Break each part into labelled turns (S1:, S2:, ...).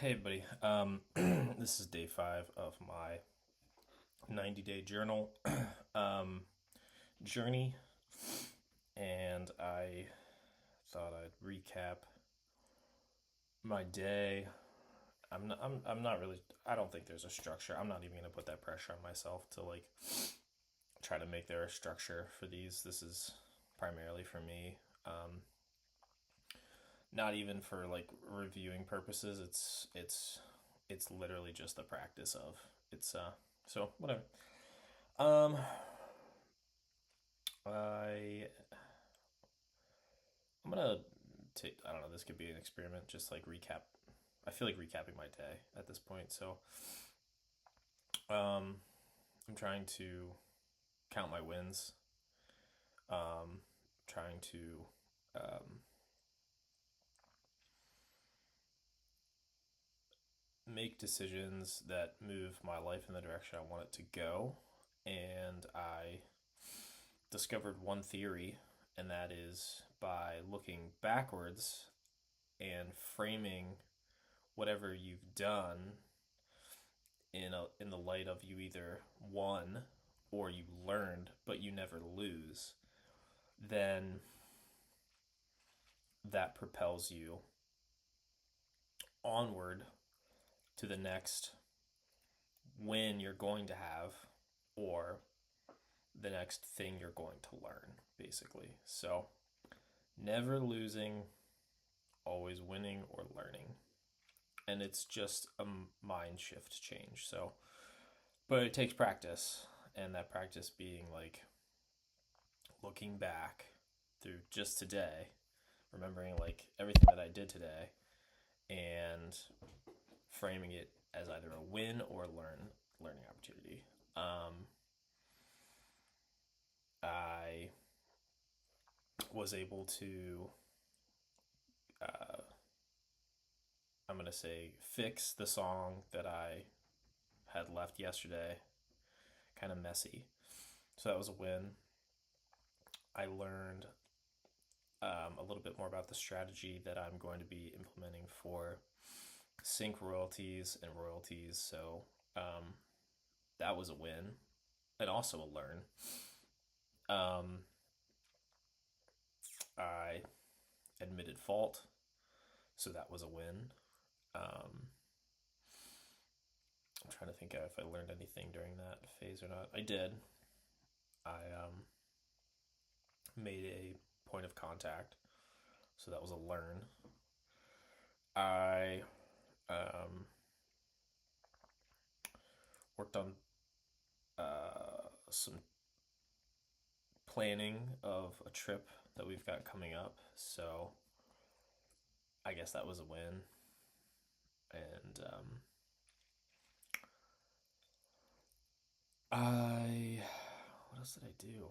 S1: Hey, buddy. This is day 5 of my 90-day journal um, journey, and I thought I'd recap my day. I'm not really. I don't think there's a structure. I'm not even gonna put that pressure on myself to like try to make there a structure for these. This is primarily for me. Not even for like reviewing purposes. It's literally just the practice of it's so whatever. Um, I I'm gonna take. I don't know. This could be an experiment. Just like recap. I feel like recapping my day at this point. So, um, I'm trying to count my wins. Trying to um, make decisions that move my life in the direction I want it to go. And I discovered one theory, and that is by looking backwards and framing whatever you've done in the light of you either won or you learned, but you never lose, then that propels you onward to the next win you're going to have or the next thing you're going to learn, basically. So, never losing, always winning or learning. And it's just a mind shift change. So, but it takes practice, and that practice being like looking back through just today, remembering like everything that I did today, and framing it as either a win or learning opportunity. I was able to, uh, I'm gonna say, fix the song that I had left yesterday, kind of messy. So that was a win. I learned a little bit more about the strategy that I'm going to be implementing for sync royalties and royalties. So um, that was a win and also a learn. Um, I admitted fault, so that was a win. Um, I'm trying to think if I learned anything during that phase or not. I did. I made a point of contact, so that was a learn. I um, worked on some planning of a trip that we've got coming up, so I guess that was a win. And I, what else did I do?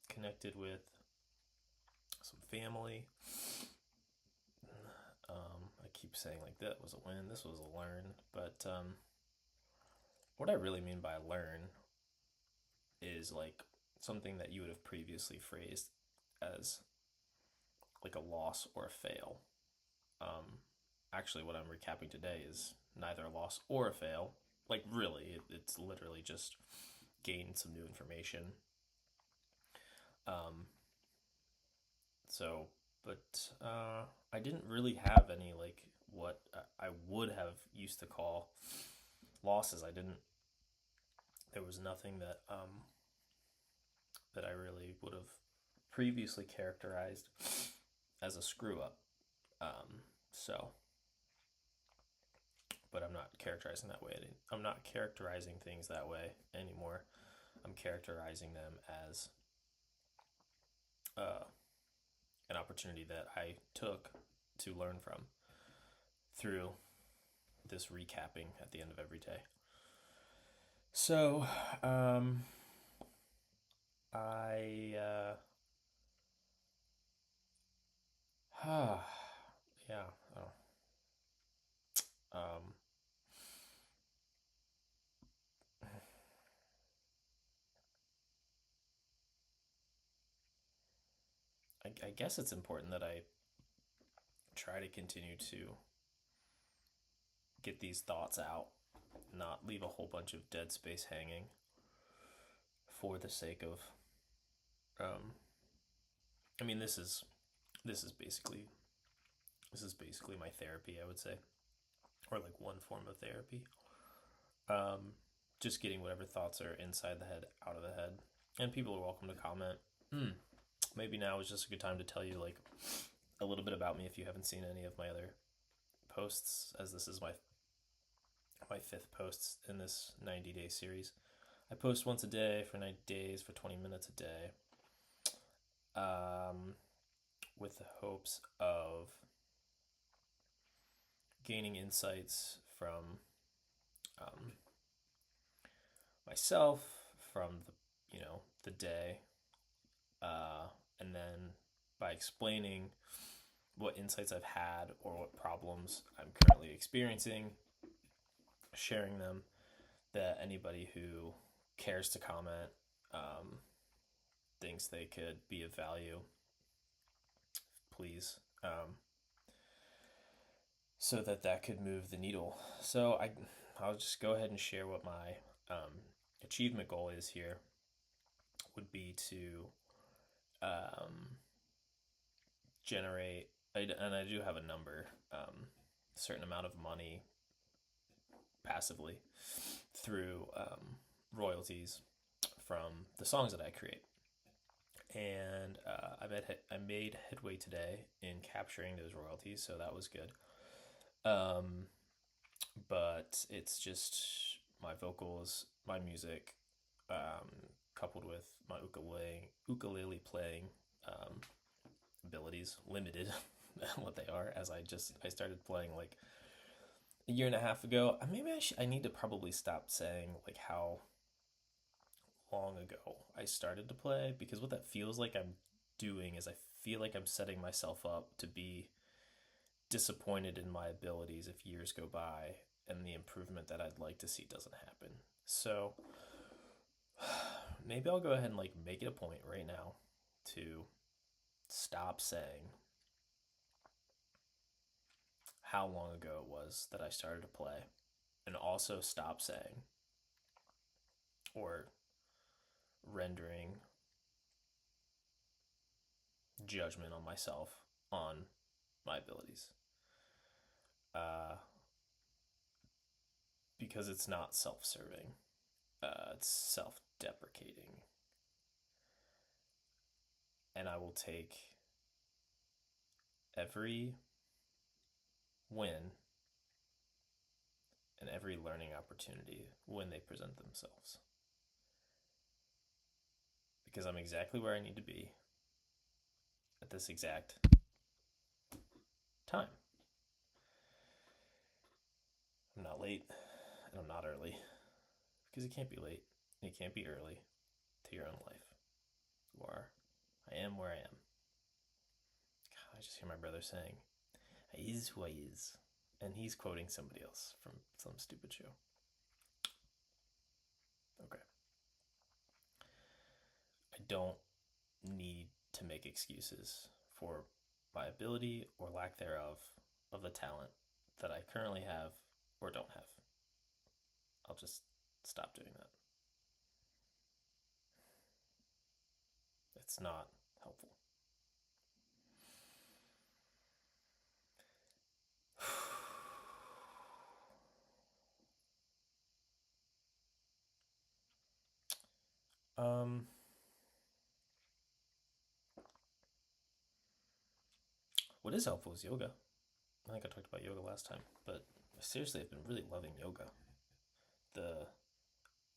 S1: Connected with some family. I keep saying like that was a win, this was a learn, but what I really mean by learn is like something that you would have previously phrased as like a loss or a fail. Um, Actually, what I'm recapping today is neither a loss or a fail. Like, really, it's literally just gain some new information. Um, so, but I didn't really have any like what I would have used to call losses. I didn't. There was nothing that I really would have previously characterized as a screw up. So, but I'm not characterizing that way. I'm not characterizing things that way anymore. I'm characterizing them as uh, an opportunity that I took to learn from through this recapping at the end of every day. So, I, yeah, oh, um, I guess it's important that I try to continue to get these thoughts out, not leave a whole bunch of dead space hanging for the sake of. Um, I mean, this is basically this is basically my therapy, I would say, or like one form of therapy. Um, just getting whatever thoughts are inside the head out of the head, and people are welcome to comment. Maybe now is just a good time to tell you like a little bit about me if you haven't seen any of my other posts, as this is my fifth post in this 90-day series. I post once a day for 90 days for 20 minutes a day, with the hopes of gaining insights from um, myself, from the day, and then by explaining what insights I've had or what problems I'm currently experiencing, sharing them, that anybody who cares to comment thinks they could be of value, please, so that could move the needle. So I'll just go ahead and share what my achievement goal is here. Would be to generate, and I do have a number, a certain amount of money passively through royalties from the songs that I create. And I made headway today in capturing those royalties, so that was good. But it's just my vocals, my music, coupled with my ukulele playing abilities, limited what they are, as I started playing like a year and a half ago. Maybe I need to probably stop saying like how long ago I started to play, because what that feels like I'm doing is I feel like I'm setting myself up to be disappointed in my abilities if years go by and the improvement that I'd like to see doesn't happen. So maybe I'll go ahead and like make it a point right now to stop saying how long ago it was that I started to play, and also stop saying or rendering judgment on myself on my abilities, because it's not self-serving, it's self-deprecating, and I will take every win and every learning opportunity when they present themselves, because I'm exactly where I need to be at this exact time. I'm not late and I'm not early, because you can't be late and you can't be early to your own life. I am where I am. God, I just hear my brother saying, "I is who I is," and he's quoting somebody else from some stupid show. Okay. I don't need to make excuses for my ability or lack thereof of the talent that I currently have or don't have. I'll just stop doing that. It's not helpful. What is helpful is yoga. I think I talked about yoga last time, but seriously, I've been really loving yoga. The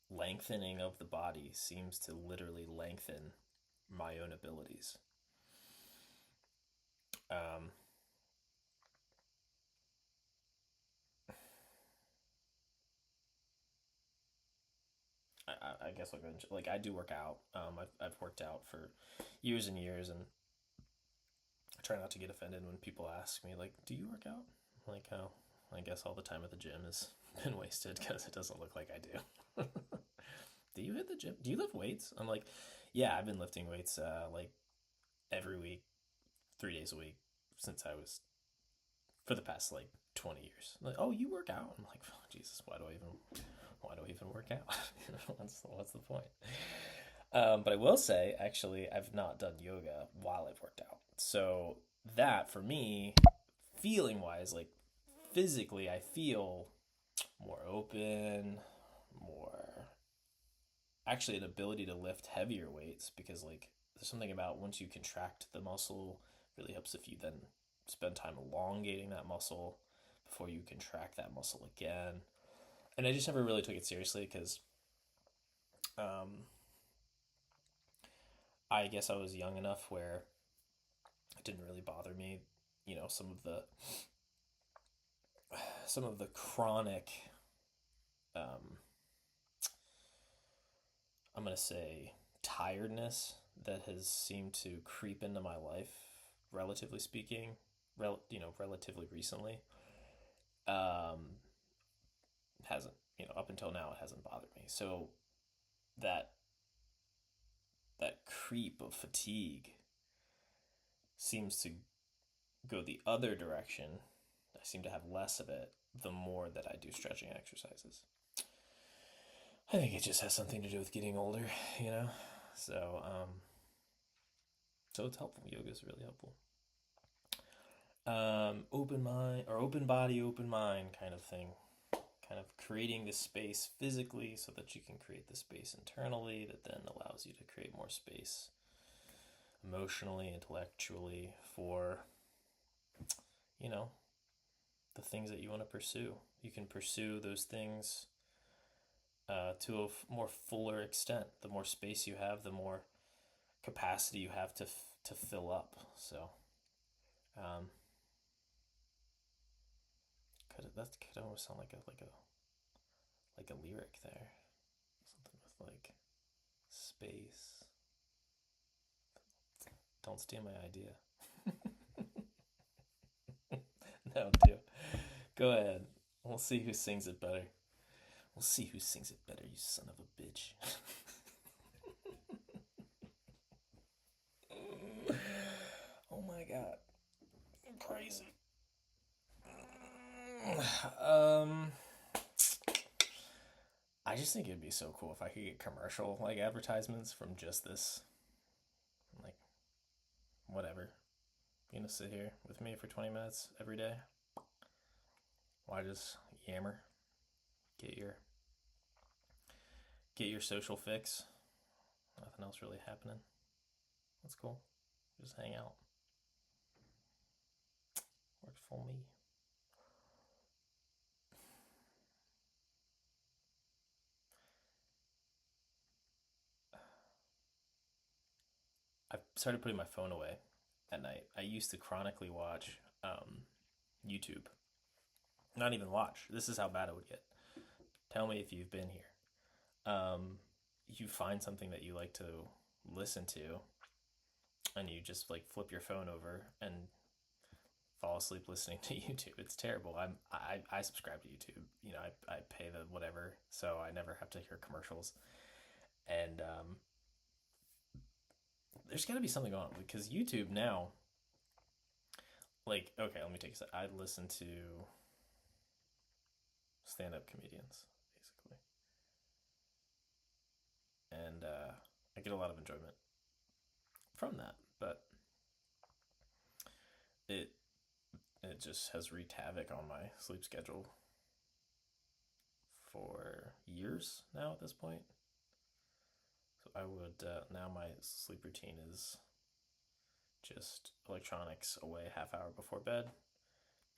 S1: lengthening of the body seems to literally lengthen my own abilities. I guess I'll go into, like, I do work out. I've worked out for years and years, and I try not to get offended when people ask me, like, "Do you work out?" Like, oh, I guess all the time at the gym has been wasted because it doesn't look like I do. Do you hit the gym? Do you lift weights? I'm like, yeah, I've been lifting weights like every week, 3 days a week, since I was, for the past like 20 years. Like, oh, you work out. I'm like, oh, Jesus, why do I even work out? What's the point? But I will say, actually, I've not done yoga while I've worked out. So that for me, feeling wise, like physically, I feel more open, more actually an ability to lift heavier weights because like there's something about once you contract the muscle really helps if you then spend time elongating that muscle before you contract that muscle again. And I just never really took it seriously because um, I guess I was young enough where it didn't really bother me. You know, some of the chronic, um, I'm gonna say, tiredness that has seemed to creep into my life, relatively speaking, relatively recently, um, hasn't, up until now, it hasn't bothered me. So that that creep of fatigue seems to go the other direction. I seem to have less of it the more that I do stretching exercises. I think it just has something to do with getting older, you know. So, so it's helpful. Yoga is really helpful. Open mind or open body, open mind kind of thing. Kind of creating the space physically so that you can create the space internally that then allows you to create more space emotionally, intellectually for, you know, the things that you want to pursue. You can pursue those things to a more fuller extent. The more space you have, the more capacity you have to fill up. So, um, could almost sound like a lyric there. Something with like space. Don't steal my idea. No, do. Go ahead. We'll see who sings it better. We'll see who sings it better, you son of a bitch. Oh my god. I'm crazy. Um I just think it'd be so cool if I could get commercial like advertisements from just this. Like whatever. You know, sit here with me for 20 minutes every day. Why just yammer? Get your get your social fix. Nothing else really happening. That's cool. Just hang out. Works for me. I started putting my phone away at night. I used to chronically watch YouTube. Not even watch. This is how bad it would get. Tell me if you've been here. You find something that you like to listen to, and you just like flip your phone over and fall asleep listening to YouTube. It's terrible. I subscribe to YouTube. You know, I pay the whatever, so I never have to hear commercials. And there's got to be something going on because YouTube now, like, okay, let me take a sec. I listen to stand-up comedians basically, and I get a lot of enjoyment from that. But it it just has wreaked havoc on my sleep schedule for years now at this point. So I would now my sleep routine is just electronics away half hour before bed.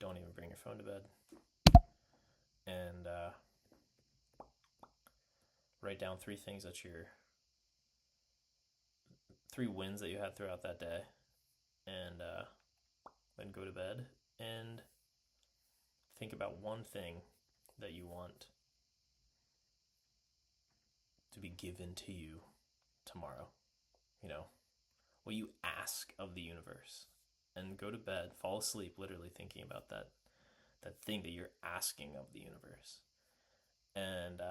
S1: Don't even bring your phone to bed, and write down three wins that you had throughout that day, and then go to bed and think about one thing that you want to be given to you tomorrow. You know, what you ask of the universe, and go to bed, fall asleep, literally thinking about that thing that you're asking of the universe. And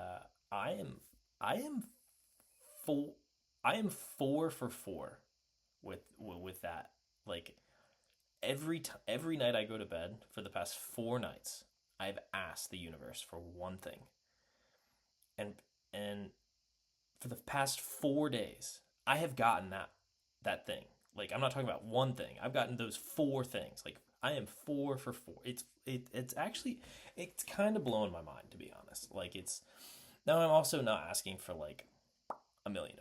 S1: I am full. I am 4 for 4 with that. Like every night I go to bed for the past 4 nights, I've asked the universe for one thing. And for the past 4 days, I have gotten that thing. Like, I'm not talking about one thing. I've gotten those four things. Like, I am 4 for 4. It's actually, it's kind of blowing my mind, to be honest. Like, it's now I'm also not asking for like $1 million,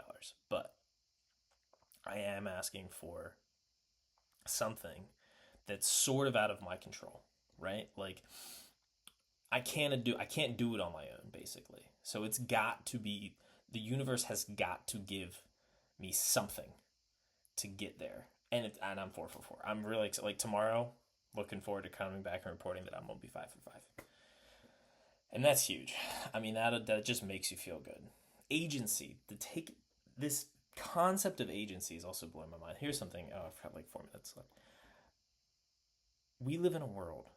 S1: but I am asking for something that's sort of out of my control, right? Like, I can't do it on my own, basically. So it's got to be, the universe has got to give me something to get there. And I'm 4 for 4. I'm really excited. Like, tomorrow, looking forward to coming back and reporting that I'm gonna be 5 for 5. And that's huge. I mean, that just makes you feel good. Agency, this concept of agency is also blowing my mind. Here's something. Oh, I've got like 4 minutes left. We live in a world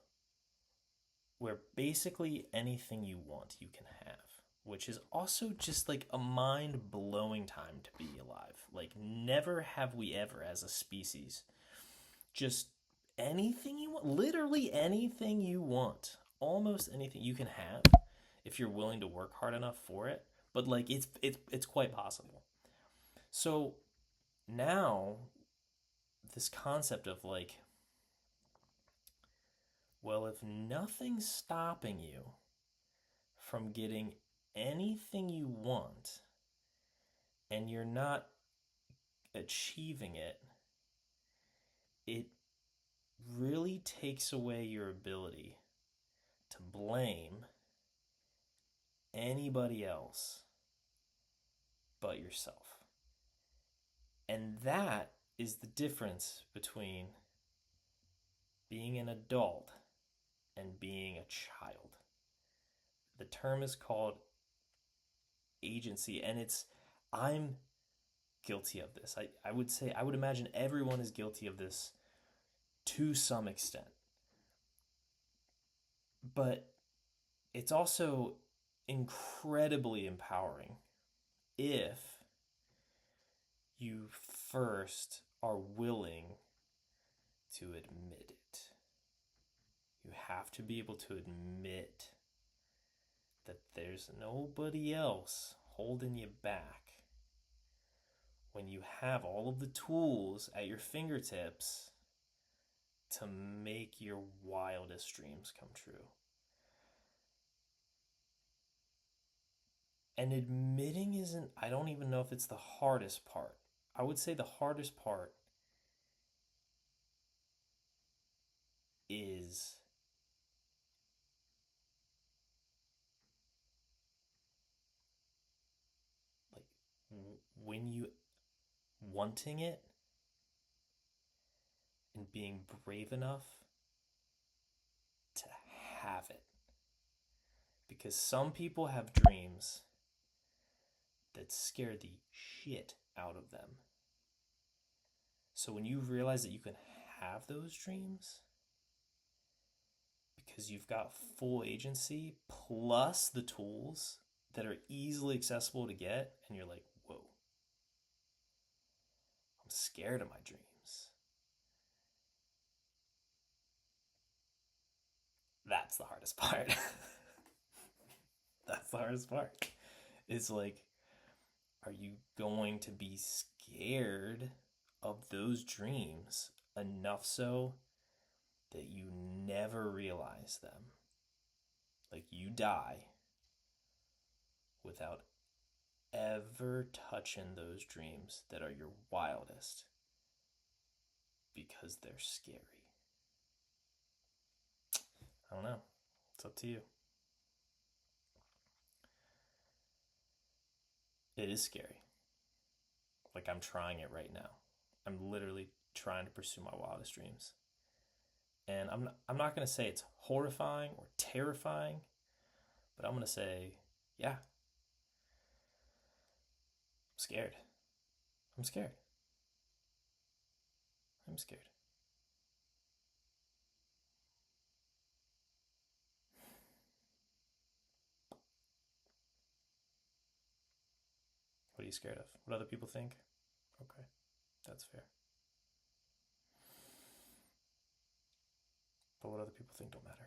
S1: where basically anything you want, you can have, which is also just like a mind blowing time to be alive. Like, never have we ever, as a species, just anything you want, literally anything you want, almost anything you can have if you're willing to work hard enough for it. But like, it's quite possible. So now this concept of like, well, if nothing's stopping you from getting anything you want and you're not achieving it, it really takes away your ability to blame anybody else but yourself. And that is the difference between being an adult and being a child. The term is called agency, and I'm guilty of this. I would imagine everyone is guilty of this to some extent. But it's also incredibly empowering if you first are willing to admit it. You have to be able to admit that there's nobody else holding you back when you have all of the tools at your fingertips to make your wildest dreams come true. And admitting isn't, I don't even know if it's the hardest part. I would say the hardest part is like when you wanting it and being brave enough to have it. Because some people have dreams that scare the shit out of them. So when you realize that you can have those dreams because you've got full agency plus the tools that are easily accessible to get, and you're like, whoa, I'm scared of my dreams. That's the hardest part. That's the hardest part. It's like, are you going to be scared of those dreams enough so that you never realize them? Like, you die without ever touching those dreams that are your wildest because they're scary. I don't know. It's up to you. It is scary. Like, I'm trying it right now. I'm literally trying to pursue my wildest dreams. And I'm not going to say it's horrifying or terrifying, but I'm going to say, yeah, I'm scared. I'm scared. I'm scared. What are you scared of? What other people think? Okay, that's fair. but what other people think don't matter.